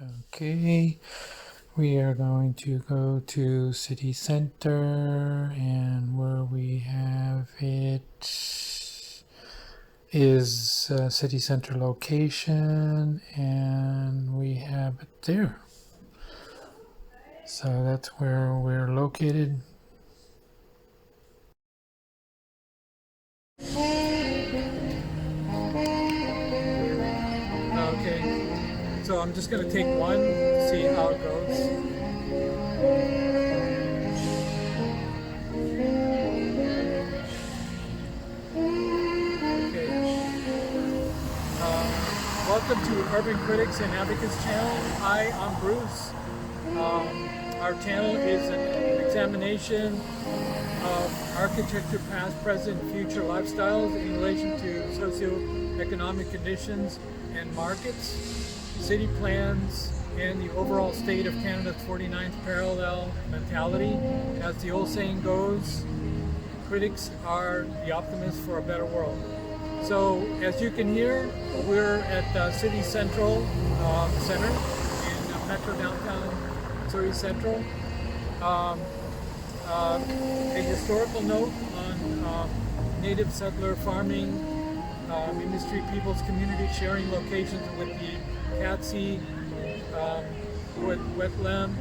Okay, we are going to go to city center, and where we have it is city center location, and we have it there. So that's where we're located. Okay, so I'm just going to take one to see how it goes. Okay. Welcome to Urban Critics and Advocates channel. Hi, I'm Bruce. Our channel is an examination of architecture, past, present, and future lifestyles in relation to socioeconomic conditions and markets, city plans, and the overall state of Canada's 49th parallel mentality. As the old saying goes, critics are the optimists for a better world. So as you can hear, we're at City Central Center in Metro Downtown Surrey Central. A historical note on native settler farming, industry, people's community sharing locations with the Katsi, Wetland,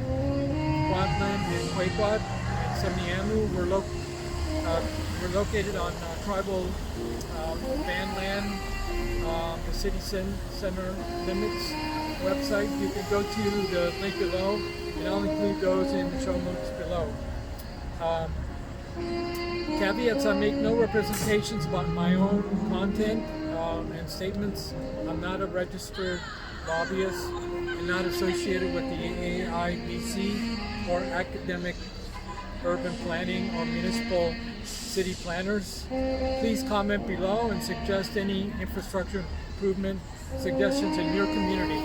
Quadland, and Quaquad, and Semniamu. We're located on tribal land land, the city center limits website. You can go to the link below, and I'll include those in the show notes below. Caveats: I make no representations about my own content and statements. I'm not a registered lobbyist and not associated with the AAIBC or academic urban planning or municipal city planners. Please comment below and suggest any infrastructure improvement suggestions in your community.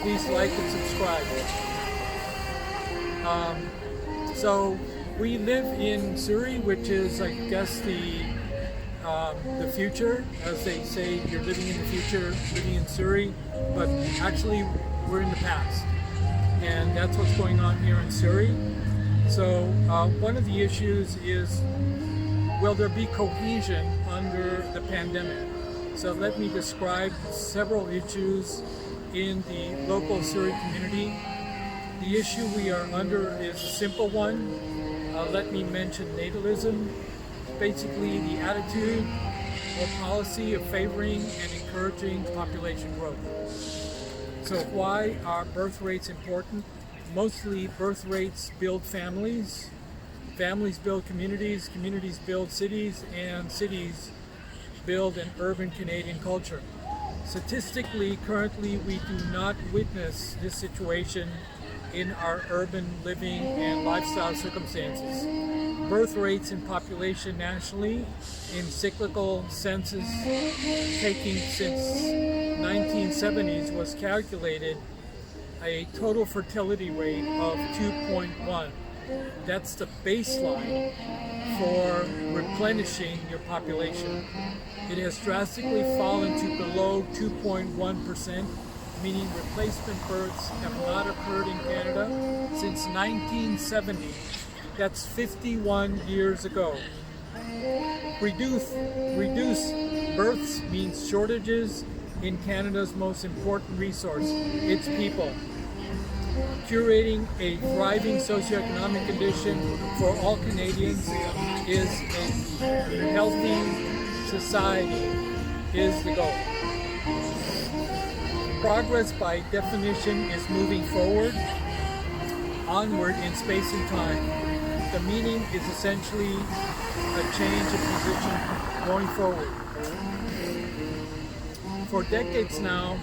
Please like and subscribe. So we live in Surrey, which is, I guess, the future. As they say, you're living in the future, living in Surrey, but actually we're in the past. And that's what's going on here in Surrey. So one of the issues is, will there be cohesion under the pandemic? So let me describe several issues in the local Surrey community. The issue we are under is a simple one. Let me mention natalism, basically the attitude or policy of favoring and encouraging population growth. So why are birth rates important? Mostly birth rates build families, families build communities, communities build cities, and cities build an urban Canadian culture. Statistically, currently we do not witness this situation in our urban living and lifestyle circumstances. Birth rates and population nationally in cyclical census taking since 1970s was calculated a total fertility rate of 2.1. That's the baseline for replenishing your population. It has drastically fallen to below 2.1%, meaning replacement births have not occurred in Canada since 1970. That's 51 years ago. Reduce births means shortages in Canada's most important resource, its people. Curating a thriving socioeconomic condition for all Canadians is a healthy society is the goal. Progress by definition is moving forward, onward in space and time. The meaning is essentially a change of position going forward. For decades now,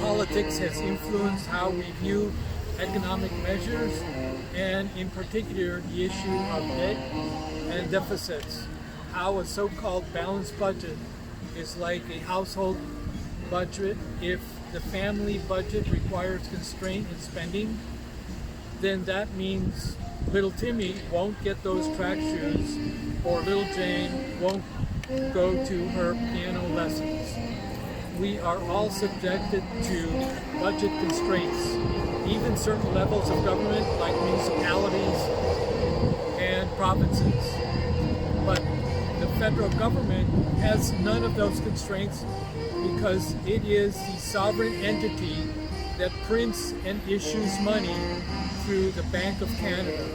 politics has influenced how we view economic measures, and in particular the issue of debt and deficits. How a so-called balanced budget is like a household budget. If the family budget requires constraint in spending, then that means little Timmy won't get those track shoes, or little Jane won't go to her piano lessons. we are all subjected to budget constraints, even certain levels of government like municipalities and provinces. But the federal government has none of those constraints because it is the sovereign entity that prints and issues money through the Bank of Canada,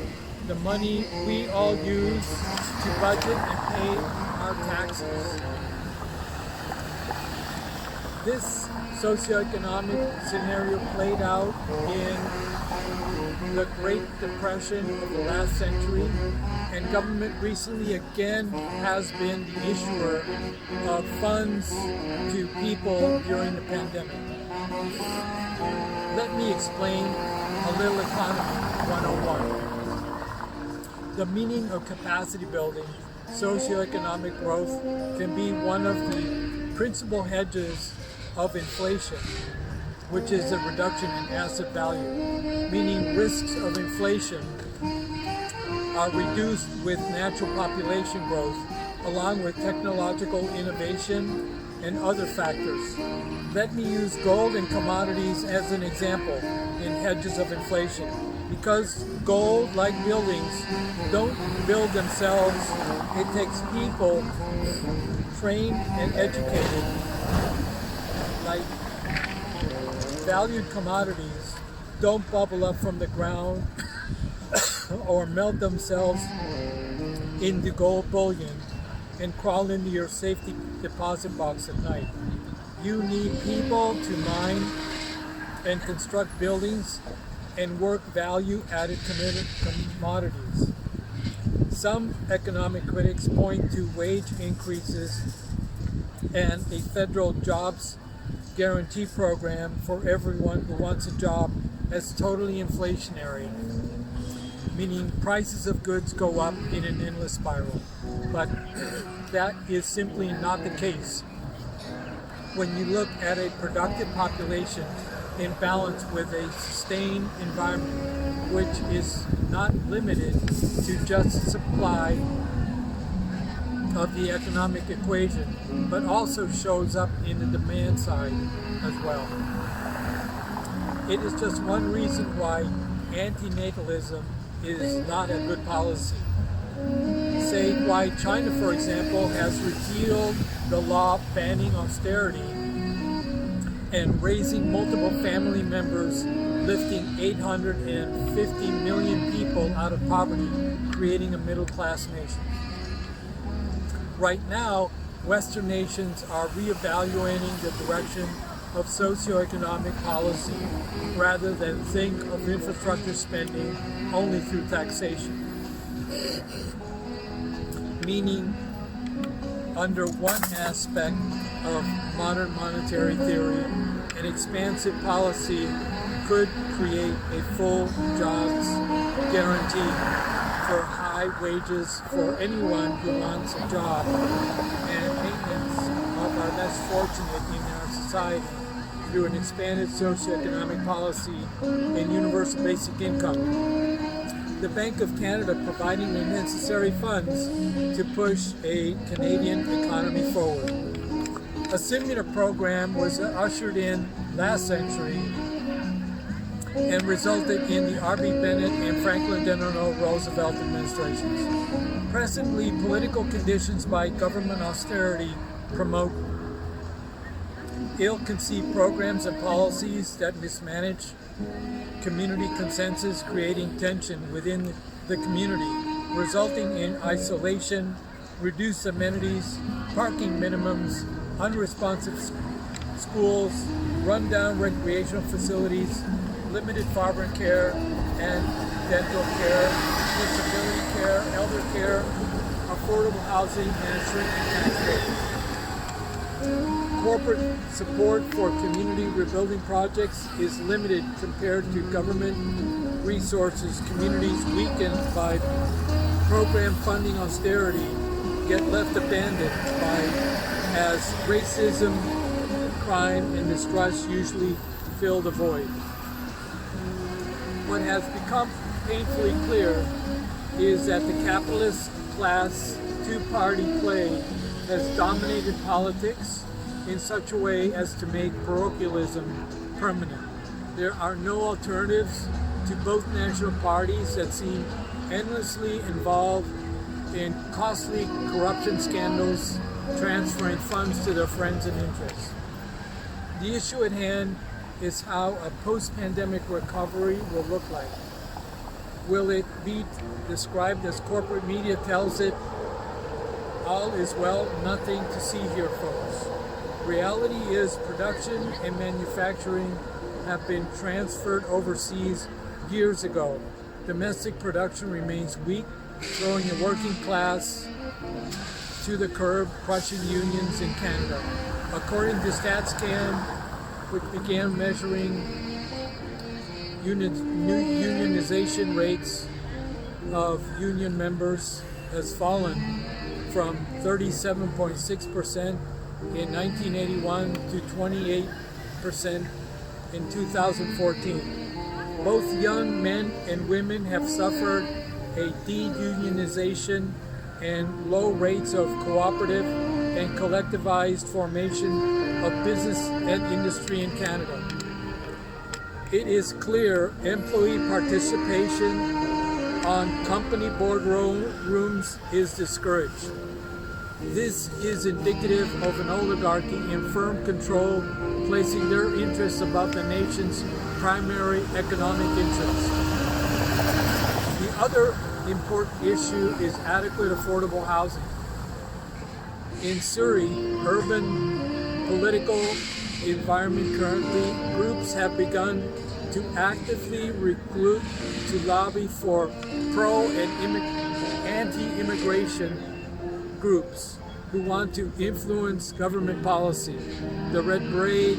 the money we all use to budget and pay our taxes. This socioeconomic scenario played out in the Great Depression of the last century, and government recently again has been the issuer of funds to people during the pandemic. Let me explain a little economy 101. The meaning of capacity building, socioeconomic growth, can be one of the principal hedges of inflation, which is a reduction in asset value, meaning risks of inflation are reduced with natural population growth, along with technological innovation and other factors. Let me use gold and commodities as an example in hedges of inflation. Because gold, like buildings, don't build themselves, it takes people trained and educated. Like valued commodities don't bubble up from the ground or melt themselves into gold bullion and crawl into your safety deposit box at night. You need people to mine and construct buildings and work value-added commodities. Some economic critics point to wage increases and a federal jobs guarantee program for everyone who wants a job as totally inflationary, meaning prices of goods go up in an endless spiral. But that is simply not the case. When you look at a productive population in balance with a sustained environment, which is not limited to just supply of the economic equation, but also shows up in the demand side as well. It is just one reason why antinatalism is not a good policy. Say why China, for example, has repealed the law banning austerity and raising multiple family members, lifting 850 million people out of poverty, creating a middle-class nation. Right now, Western nations are reevaluating the direction of socioeconomic policy rather than think of infrastructure spending only through taxation. Meaning, under one aspect of modern monetary theory, an expansive policy could create a full jobs guarantee for high wages for anyone who wants a job and maintenance of our less fortunate in our society through an expanded socioeconomic policy and universal basic income. The Bank of Canada providing the necessary funds to push a Canadian economy forward. A similar program was ushered in last century and resulted in the R.B. Bennett and Franklin Delano Roosevelt administrations. Presently, political conditions by government austerity promote ill-conceived programs and policies that mismanage community consensus, creating tension within the community, resulting in isolation, reduced amenities, parking minimums, unresponsive schools, rundown recreational facilities, limited farmer care and dental care, disability care, elder care, affordable housing, and shrinking tax rates. Corporate support for community rebuilding projects is limited compared to government resources. Communities weakened by program funding austerity get left abandoned as racism, crime, and distrust usually fill the void. What has become painfully clear is that the capitalist class two-party play has dominated politics in such a way as to make parochialism permanent. There are no alternatives to both national parties that seem endlessly involved in costly corruption scandals, transferring funds to their friends and interests. The issue at hand is how a post-pandemic recovery will look like. Will it be described as corporate media tells it, all is well, nothing to see here, folks? Reality is production and manufacturing have been transferred overseas years ago. Domestic production remains weak, throwing the working class to the curb, crushing unions in Canada. According to StatsCan, which began measuring unionization rates of union members, has fallen from 37.6% in 1981 to 28% in 2014. Both young men and women have suffered a de-unionization and low rates of cooperative and collectivized formation of business and industry in Canada. It is clear employee participation on company boardrooms is discouraged. This is indicative of an oligarchy in firm control, placing their interests above the nation's primary economic interests. The other important issue is adequate affordable housing. In Surrey, urban political environment currently, groups have begun to actively recruit to lobby for pro and anti-immigration groups who want to influence government policy. The Red Parade,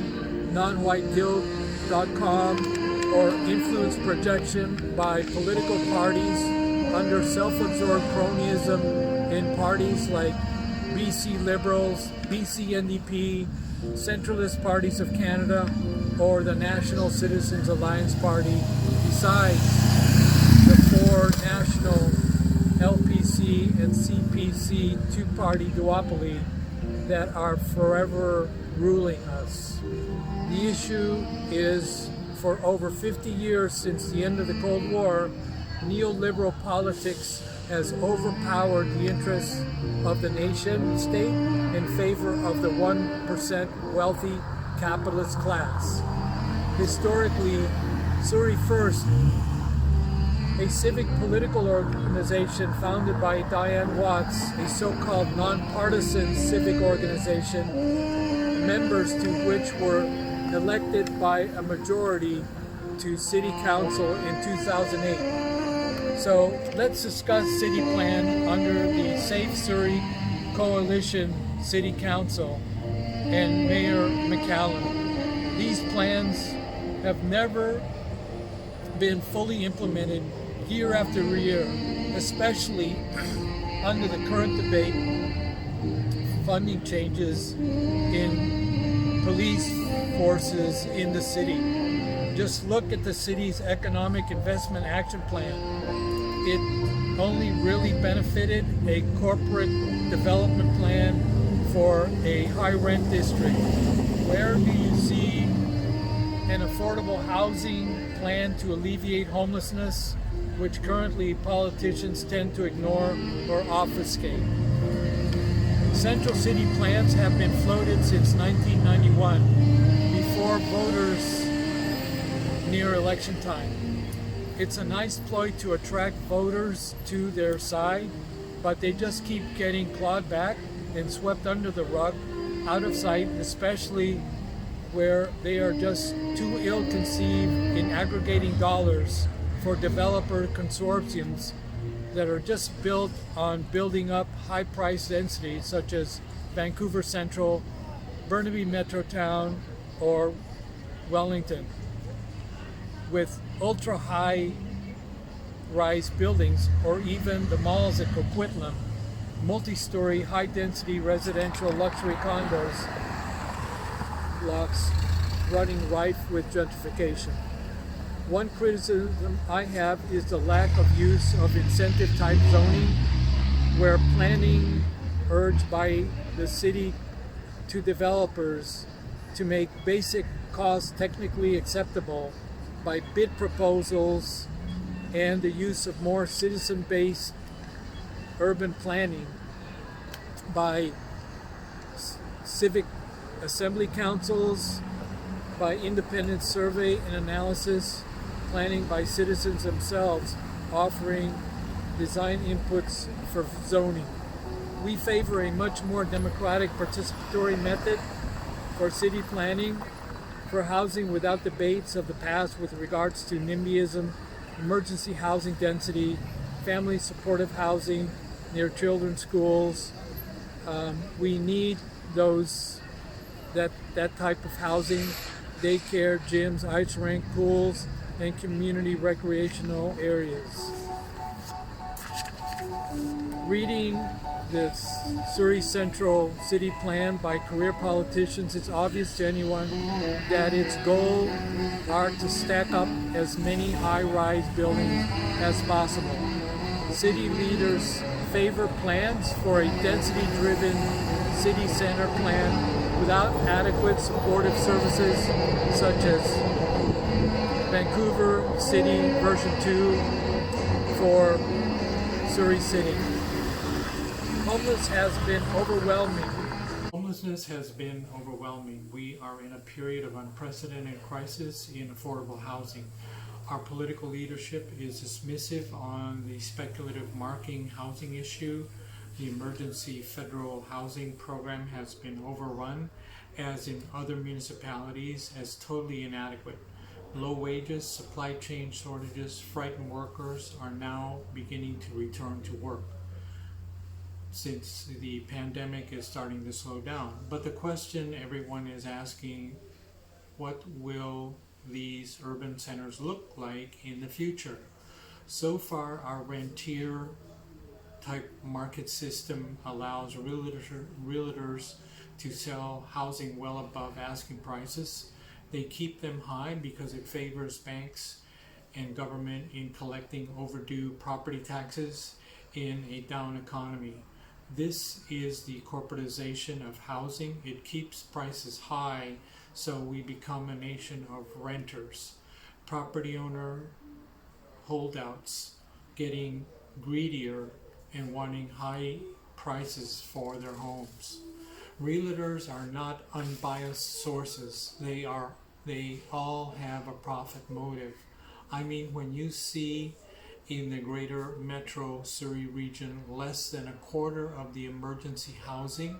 nonwhiteguilt.com, or influence projection by political parties under self-absorbed cronyism in parties like BC Liberals, BC NDP, Centralist Parties of Canada, or the National Citizens Alliance Party, besides the four national LPC and CPC two-party duopoly that are forever ruling us. The issue is, for over 50 years since the end of the Cold War, neoliberal politics has overpowered the interests of the nation state in favor of the 1% wealthy capitalist class. Historically, Surrey First, a civic political organization founded by Diane Watts, a so-called nonpartisan civic organization, members to which were elected by a majority to City Council in 2008. So let's discuss city plan under the Safe Surrey Coalition City Council and Mayor McCallum. These plans have never been fully implemented year after year, especially under the current debate, funding changes in police forces in the city. Just look at the city's economic investment action plan. It only really benefited a corporate development plan for a high rent district. Where do you see an affordable housing plan to alleviate homelessness, which currently politicians tend to ignore or obfuscate? Central city plans have been floated since 1991, before voters near election time. It's a nice ploy to attract voters to their side, but they just keep getting clawed back and swept under the rug, out of sight, especially where they are just too ill-conceived in aggregating dollars for developer consortiums that are just built on building up high-price densities such as Vancouver Central, Burnaby Metrotown, or Wellington, with ultra-high rise buildings, or even the malls at Coquitlam, multi-story, high-density residential luxury condos blocks running rife with gentrification. One criticism I have is the lack of use of incentive-type zoning, where planning urged by the city to developers to make basic costs technically acceptable by bid proposals and the use of more citizen-based urban planning by civic assembly councils, by independent survey and analysis, planning by citizens themselves, offering design inputs for zoning. We favor a much more democratic participatory method for city planning, for housing without debates of the past with regards to NIMBYism, emergency housing density, family supportive housing near children's schools. We need that type of housing, daycare, gyms, ice rink, pools, and community recreational areas. Reading the Surrey Central City Plan by career politicians, it's obvious to anyone that its goals are to stack up as many high-rise buildings as possible. City leaders favor plans for a density-driven city center plan without adequate supportive services such as Vancouver City version 2 for Surrey City. Homelessness has been overwhelming. We are in a period of unprecedented crisis in affordable housing. Our political leadership is dismissive on the speculative marking housing issue. The emergency federal housing program has been overrun, as in other municipalities, as totally inadequate. Low wages, supply chain shortages, frightened workers are now beginning to return to work, since the pandemic is starting to slow down. But the question everyone is asking, what will these urban centers look like in the future? So far, our rentier type market system allows realtors to sell housing well above asking prices. They keep them high because it favors banks and government in collecting overdue property taxes in a down economy. This is the corporatization of housing. It keeps prices high, so we become a nation of renters. Property owner holdouts getting greedier and wanting high prices for their homes. Realtors are not unbiased sources. They all have a profit motive. I mean, when you see in the greater metro Surrey region, less than a quarter of the emergency housing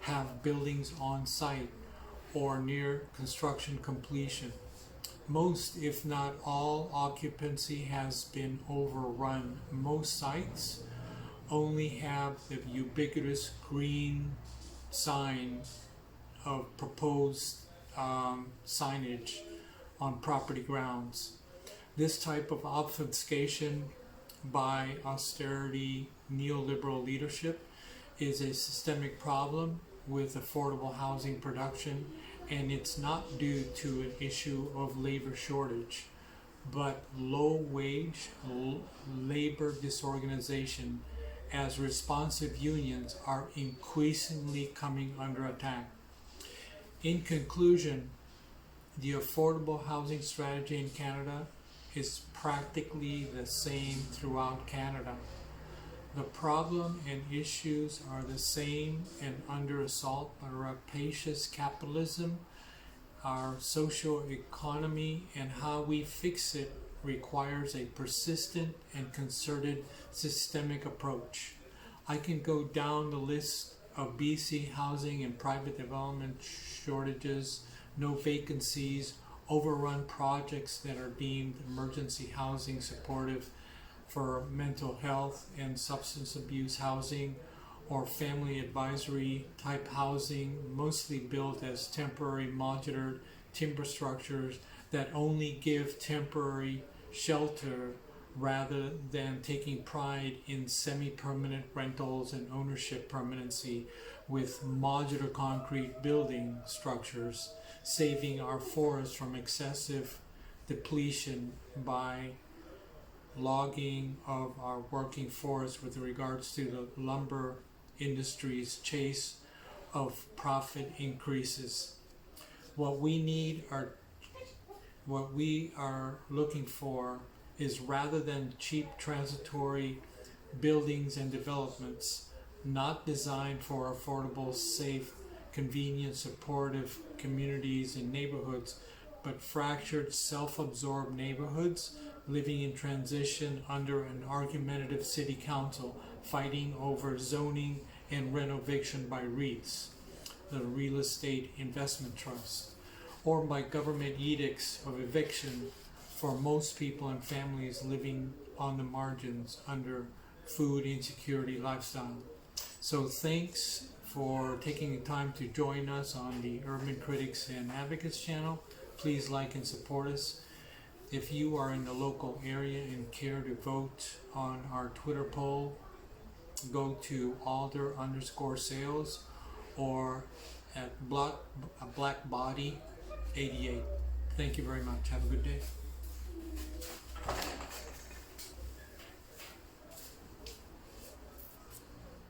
have buildings on site or near construction completion. Most, if not all, occupancy has been overrun. Most sites only have the ubiquitous green sign of proposed signage on property grounds. This type of obfuscation by austerity neoliberal leadership is a systemic problem with affordable housing production, and it's not due to an issue of labor shortage, but low wage labor disorganization, as responsive unions are increasingly coming under attack. In conclusion, the affordable housing strategy in Canada is practically the same throughout Canada. The problem and issues are the same and under assault by rapacious capitalism. Our social economy and how we fix it requires a persistent and concerted systemic approach. I can go down the list of BC housing and private development shortages, no vacancies, overrun projects that are deemed emergency housing supportive for mental health and substance abuse housing, or family advisory type housing, mostly built as temporary modular timber structures that only give temporary shelter rather than taking pride in semi-permanent rentals and ownership permanency with modular concrete building structures, saving our forests from excessive depletion by logging of our working forests with regards to the lumber industry's chase of profit increases. What we are looking for is, rather than cheap transitory buildings and developments not designed for affordable, safe, convenient, supportive communities and neighborhoods, but fractured, self-absorbed neighborhoods living in transition under an argumentative city council fighting over zoning and renovation by REITs, the Real Estate Investment Trust, or by government edicts of eviction for most people and families living on the margins under food insecurity lifestyle. So thanks for taking the time to join us on the Urban Critics and Advocates channel. Please like and support us. If you are in the local area and care to vote on our Twitter poll, go to Alder_sales or at Blackbody88. Thank you very much. Have a good day.